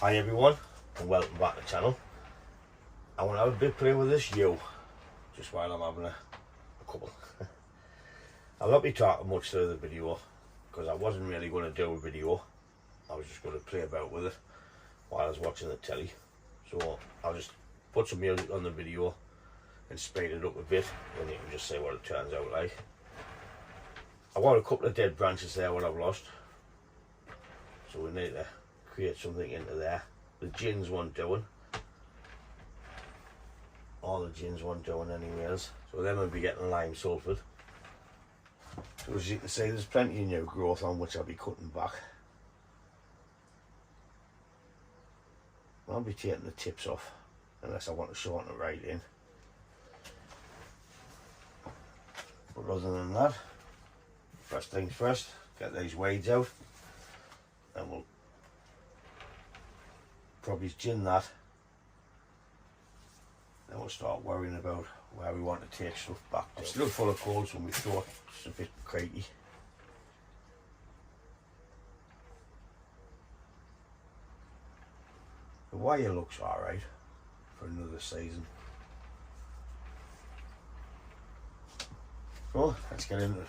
Hi everyone and welcome back to the channel. I want to have a bit play with this yew just while I'm having a couple. I'll not be talking much through the video because I wasn't really going to do a video. I was just going to play about with it while I was watching the telly. So I'll just put some music on the video and speed it up a bit and you can just see what it turns out like. I've got a couple of dead branches there what I've lost. So we need to create something into there. The gins weren't doing. All the gins weren't doing anyways. So then we'll be getting lime sulphur. So as you can see there's plenty of new growth on which I'll be cutting back. I'll be taking the tips off unless I want to shorten it right in. But other than that, first things first, get these weeds out and we'll probably gin that. Then we'll start worrying about where we want to take stuff back to. It's still full of coals when we throw it, it's a bit creaky. The wire looks alright for another season. So let's get into it.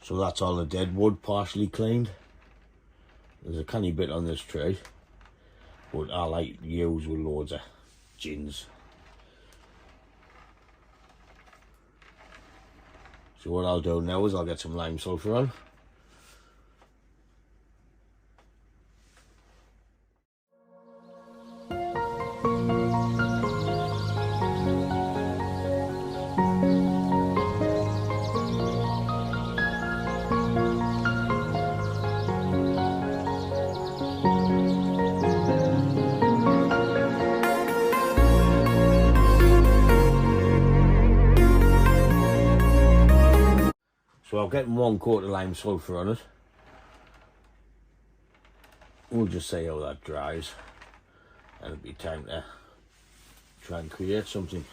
So that's all the dead wood partially cleaned. There's a canny bit on this tree, but I like to use with loads of gins. So what I'll do now is I'll get some lime sulphur on. So I'll get 1 quart of lime sulphur on it. We'll just see how that dries. And it'll be time to try and create something.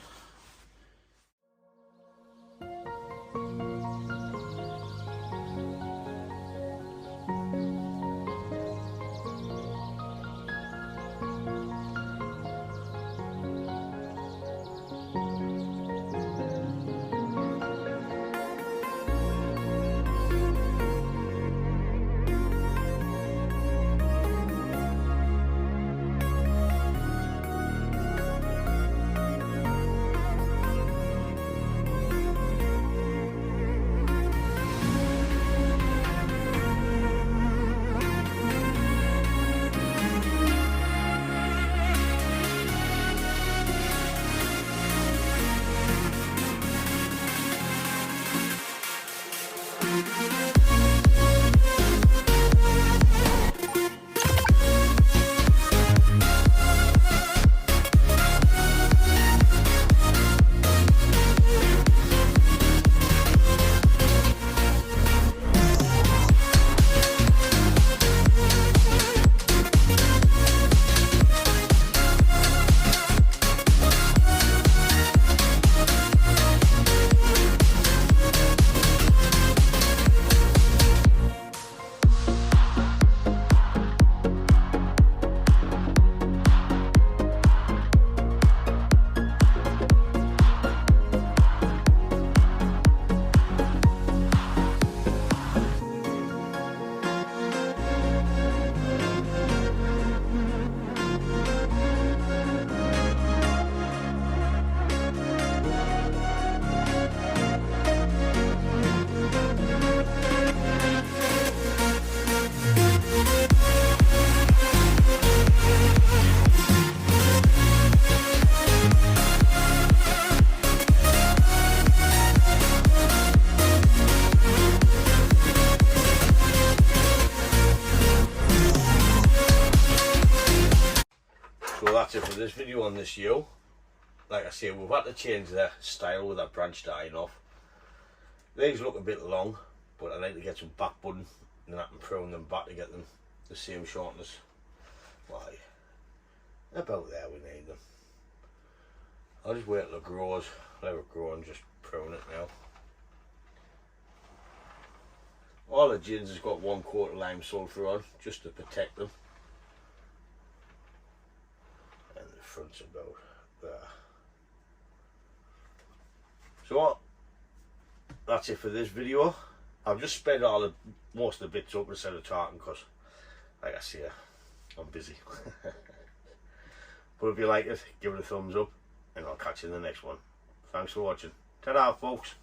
on this yew, like I say, we've had to change the style with that branch dying off. These look a bit long, but I like to get some back budding and then I can prune them back to get them the same shortness. Why, about there we need them. I'll just wait till it grows, let it grow and just prune it now. All the gins has got 1 quart of lime sulphur on, just to protect them. And the front's about there. So that's it for this video. I've just sped most of the bits up instead of talking because, like I say, I'm busy. But if you like it, give it a thumbs up and I'll catch you in the next one. Thanks for watching. Ta-da, folks.